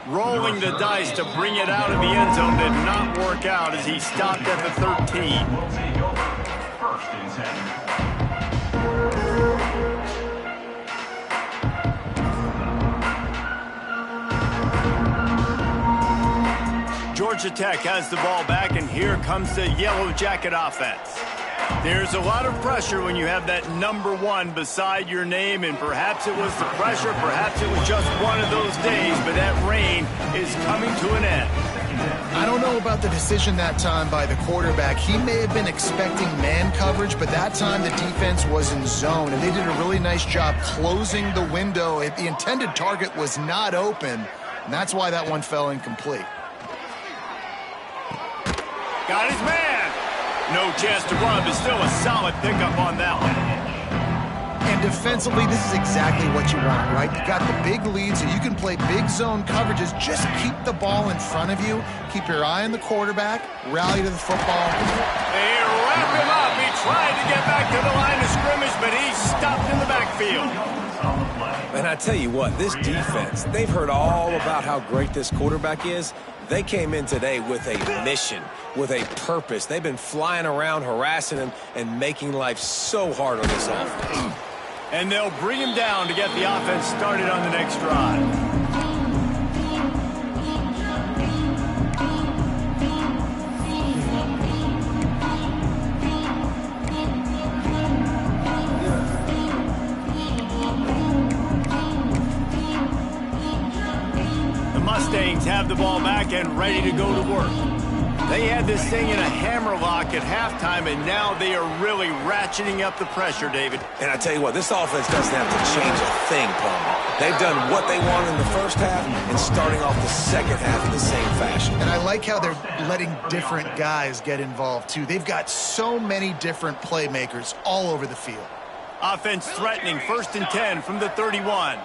Rolling the dice to bring it out of the end zone did not work out as he stopped at the 13.
First and 10.
Georgia Tech has the ball back, and here comes the Yellow Jacket offense. There's a lot of pressure when you have that number 1 beside your name, and perhaps it was the pressure, perhaps it was just one of those days, but that rain is coming to an end.
I don't know about the decision that time by the quarterback. He may have been expecting man coverage, but that time the defense was in zone, and they did a really nice job closing the window. The intended target was not open, and that's why that one fell incomplete.
Got his man. No chance to run, but still a solid pickup on that one.
And defensively, this is exactly what you want, right? You got the big lead, so you can play big zone coverages. Just keep the ball in front of you. Keep your eye on the quarterback. Rally to the football.
They wrap him up. He tried to get back to the line of scrimmage, but he's stopped in the backfield.
And I tell you what, this defense, they've heard all about how great this quarterback is. They came in today with a mission, with a purpose. They've been flying around, harassing him, and making life so hard on this offense.
And they'll bring him down to get the offense started on the next drive. Mustangs have the ball back and ready to go to work. They had this thing in a hammerlock at halftime, and now they are really ratcheting up the pressure, David.
And I tell you what, this offense doesn't have to change a thing, Palmer. They've done what they want in the first half and starting off the second half in the same fashion.
And I like how they're letting different guys get involved, too. They've got so many different playmakers all over the field.
Offense threatening, first and 10 from the 31.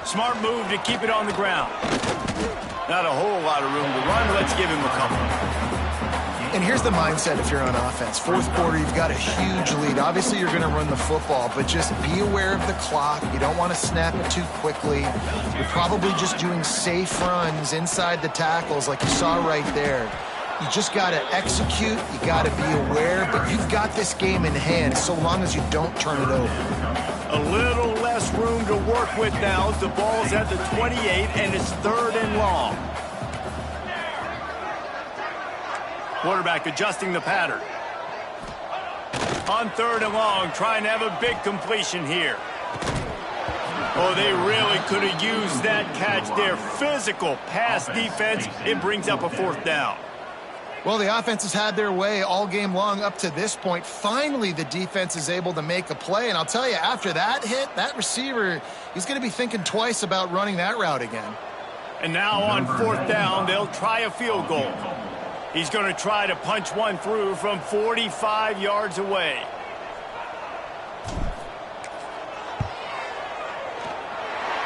Smart move to keep it on the ground. Not a whole lot of room to run. Let's give him a couple.
And here's the mindset if you're on offense. Fourth quarter, you've got a huge lead. Obviously, you're going to run the football, but just be aware of the clock. You don't want to snap it too quickly. You're probably just doing safe runs inside the tackles like you saw right there. You just got to execute. You got to be aware, but you've got this game in hand so long as you don't turn it over.
A little less room to work with now as the ball's at the 28 and it's 3rd and long. Quarterback adjusting the pattern. On 3rd and long, trying to have a big completion here. Oh, they really could have used that catch there. Physical pass defense. It brings up a 4th down.
Well, the offense has had their way all game long up to this point. Finally, the defense is able to make a play. And I'll tell you, after that hit, that receiver, he's going to be thinking twice about running that route again.
And now on 4th down, they'll try a field goal. He's going to try to punch one through from 45 yards away.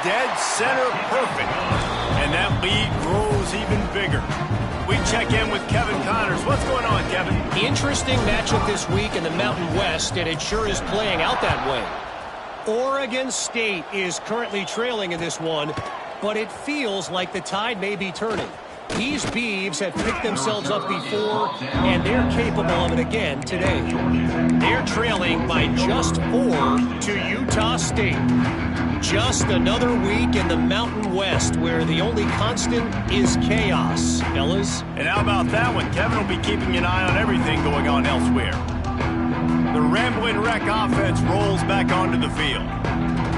Dead center perfect. And that lead grows even bigger. We check in with Kevin Connors. What's going on, Kevin?
Interesting matchup this week in the Mountain West, and it sure is playing out that way. Oregon State is currently trailing in this one, but it feels like the tide may be turning. These Beavs have picked themselves up before, and they're capable of it again today. They're trailing by just 4 to Utah State. Just another week in the Mountain West where the only constant is chaos, fellas.
And how about that one? Kevin will be keeping an eye on everything going on elsewhere. The Ramblin' Wreck offense rolls back onto the field.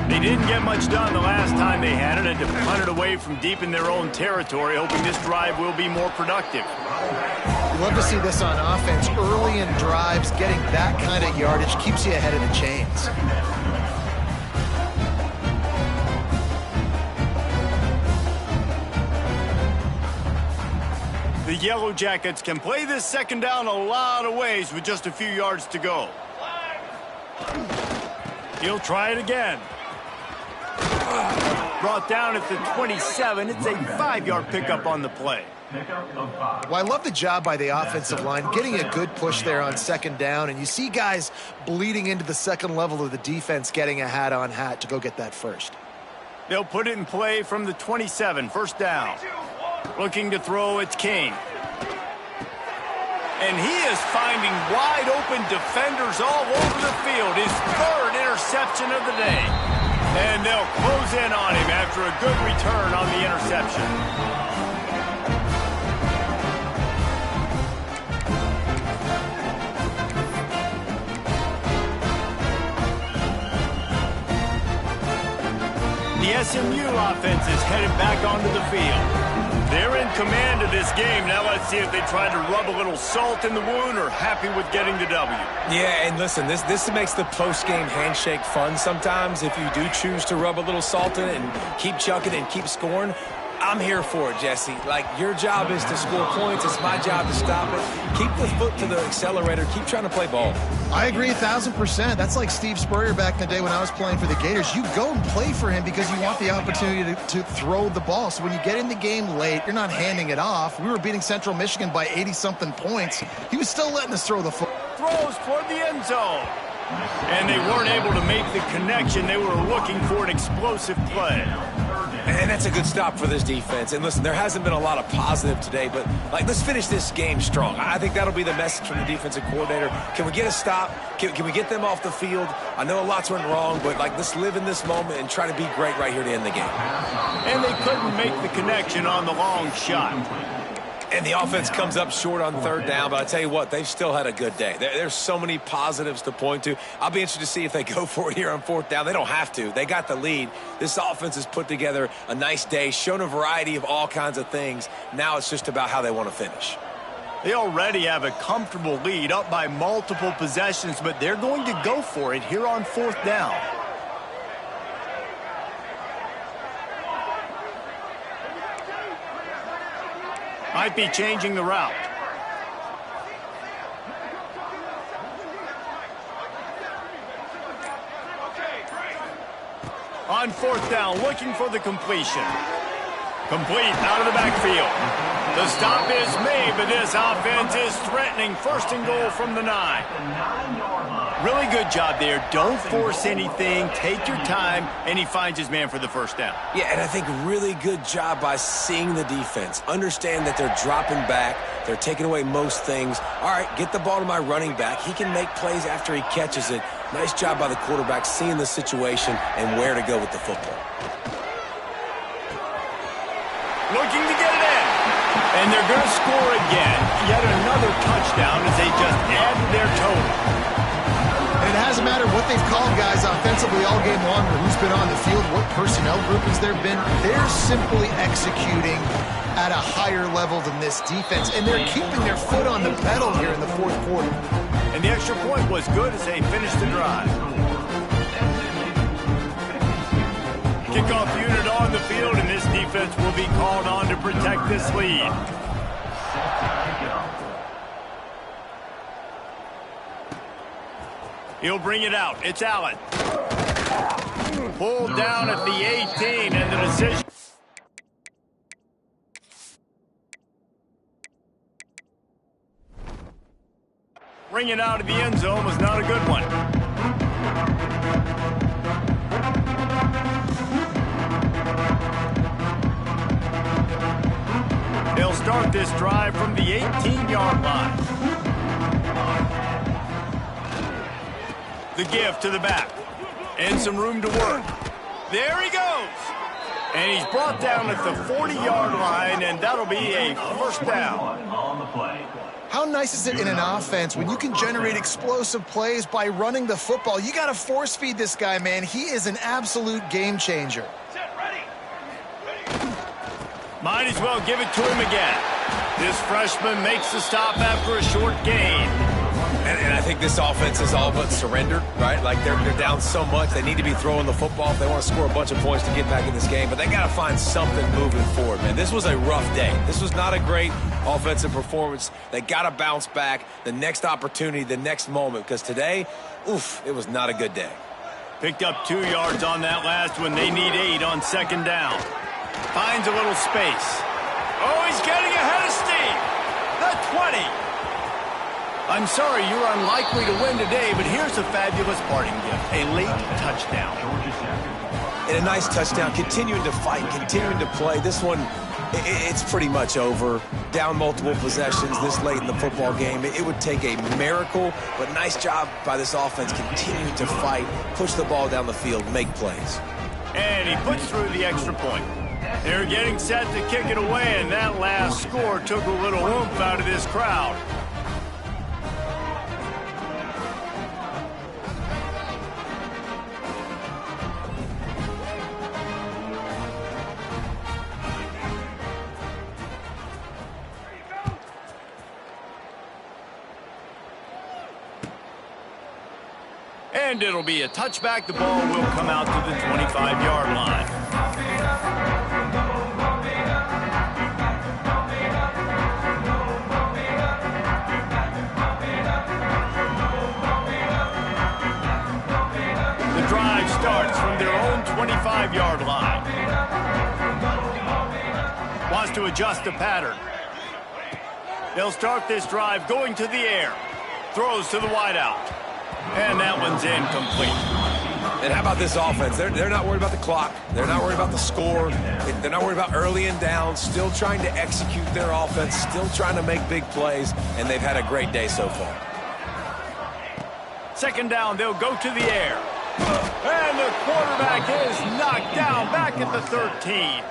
They didn't get much done the last time they had it, and to punt it away from deep in their own territory, hoping this drive will be more productive.
You love to see this on offense. Early in drives, getting that kind of yardage keeps you ahead of the chains.
The Yellow Jackets can play this 2nd down a lot of ways with just a few yards to go. He'll try it again. Brought down at the 27. It's a 5-yard pickup on the play.
Well, I love the job by the offensive line, getting a good push there on 2nd down, and you see guys bleeding into the 2nd level of the defense getting a hat-on-hat to go get that first.
They'll put it in play from the 27, 1st down. Looking to throw, it's King. And he is finding wide-open defenders all over the field. His 3rd interception of the day. And they'll close in on him after a good return on the interception. The SMU offense is headed back onto the field. They're in command of this game. Now let's see if they try to rub a little salt in the wound or happy with getting the W.
Yeah, and listen, this makes the post-game handshake fun sometimes. If you do choose to rub a little salt in it and keep chucking and keep scoring, I'm here for it, Jesse. Like, your job is to score points. It's my job to stop it. Keep the foot to the accelerator. Keep trying to play ball.
I agree 1,000%. That's like Steve Spurrier back in the day when I was playing for the Gators. You go and play for him because you want the opportunity to throw the ball. So when you get in the game late, you're not handing it off. We were beating Central Michigan by 80-something points. He was still letting us throw the football.
Throws toward the end zone. And they weren't able to make the connection. They were looking for an explosive play.
And that's a good stop for this defense. And listen, there hasn't been a lot of positive today, but let's finish this game strong. I think that'll be the message from the defensive coordinator. Can we get a stop? Can we get them off the field? I know a lot's went wrong, but let's live in this moment and try to be great right here to end the game.
And they couldn't make the connection on the long shot.
And the offense comes up short on 3rd down, but I tell you what, they've still had a good day. There's so many positives to point to. I'll be interested to see if they go for it here on 4th down. They don't have to. They got the lead. This offense has put together a nice day, shown a variety of all kinds of things. Now it's just about how they want to finish.
They already have a comfortable lead, up by multiple possessions, but they're going to go for it here on 4th down. Might be changing the route. On 4th down, looking for the completion. Complete out of the backfield. The stop is made, but this offense is threatening. 1st and goal from the 9. Really good job there. Don't force anything. Take your time, and he finds his man for the 1st down.
Yeah, and I think really good job by seeing the defense. Understand that they're dropping back. They're taking away most things. All right, get the ball to my running back. He can make plays after he catches it. Nice job by the quarterback seeing the situation and where to go with the football.
Looking to get it in. And they're going to score again. Yet another touchdown as they just add to their total.
And it hasn't mattered what they've called guys offensively all game long or who's been on the field, what personnel groupings there have been. They're simply executing at a higher level than this defense, and they're keeping their foot on the pedal here in the fourth quarter.
And the extra point was good as they finished the drive. Kickoff unit on the field, and this defense will be called on to protect this lead. He'll bring it out. It's Allen. Pulled down at the 18, and the decision. Bring it out of the end zone was not a good one. They'll start this drive from the 18-yard line. The give to the back. And some room to work. There he goes. And he's brought down at the 40-yard line, and that'll be a first down.
On the play.
How nice is it in an offense when you can generate explosive plays by running the football? You got to force feed this guy, man. He is an absolute game changer.
Might as well give it to him again. This freshman makes the stop after a short gain.
And I think this offense is all but surrendered, right? Like they're down so much, they need to be throwing the football if they want to score a bunch of points to get back in this game. But they got to find something moving forward, man. This was a rough day. This was not a great offensive performance. They got to bounce back the next opportunity, the next moment, because today, oof, it was not a good day.
Picked up 2 yards on that last one. They need 8 on second down. Finds a little space. Oh, he's getting ahead of steam. The 20. I'm sorry you're unlikely to win today, but here's a fabulous parting gift. A late touchdown.
And a nice touchdown. Continuing to fight, continuing to play. This one, it's pretty much over. Down multiple possessions this late in the football game. It would take a miracle, but nice job by this offense continuing to fight, push the ball down the field, make plays.
And he puts through the extra point. They're getting set to kick it away, and that last score took a little oomph out of this crowd. And it'll be a touchback. The ball will come out to the 25-yard line. The drive starts from their own 25-yard line. Wants to adjust the pattern. They'll start this drive going to the air. Throws to the wideout. And that one's incomplete.
And how about this offense? They're not worried about the clock. They're not worried about the score. They're not worried about early and down. Still trying to execute their offense. Still trying to make big plays. And they've had a great day so far.
Second down, they'll go to the air. And the quarterback is knocked down back at the 13.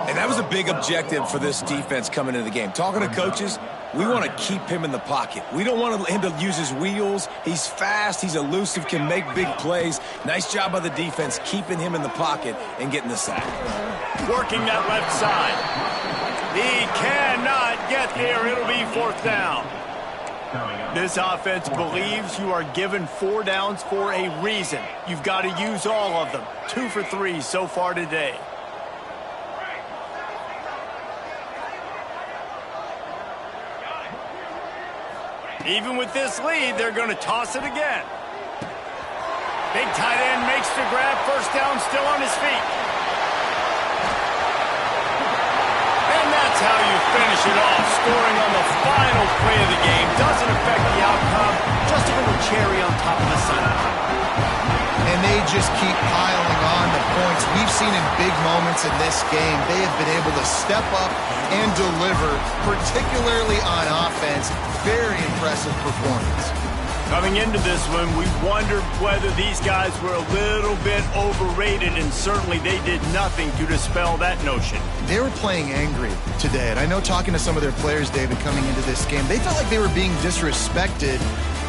And that was a big objective for this defense coming into the game. Talking to coaches, we want to keep him in the pocket. We don't want him to use his wheels. He's fast. He's elusive, can make big plays. Nice job by the defense keeping him in the pocket and getting the sack.
Working that left side. He cannot get there. It'll be fourth down. This offense believes you are given 4 downs for a reason. You've got to use all of them. 2 for 3 so far today. Even with this lead, they're going to toss it again. Big tight end makes the grab. First down, still on his feet. And that's how you finish it off. Scoring on the final play of the game doesn't affect the outcome. Just a little cherry on top of the sundae.
And they just keep piling on the points. We've seen in big moments in this game, they have been able to step up and deliver, particularly on offense. Very impressive performance.
Coming into this one, we wondered whether these guys were a little bit overrated, and certainly they did nothing to dispel that notion.
They were playing angry today, and I know talking to some of their players, David, coming into this game, they felt like they were being disrespected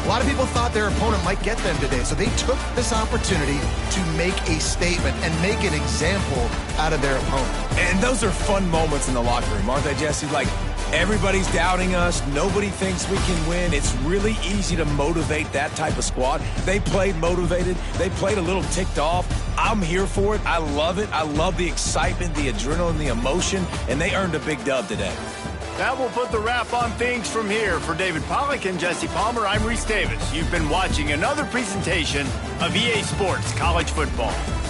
A lot of people thought their opponent might get them today, so they took this opportunity to make a statement and make an example out of their opponent.
And those are fun moments in the locker room, aren't they, Jesse? Like, everybody's doubting us. Nobody thinks we can win. It's really easy to motivate that type of squad. They played motivated. They played a little ticked off. I'm here for it. I love it. I love the excitement, the adrenaline, the emotion, and they earned a big dub today.
That will put the wrap on things from here. For David Pollack and Jesse Palmer, I'm Reese Davis. You've been watching another presentation of EA Sports College Football.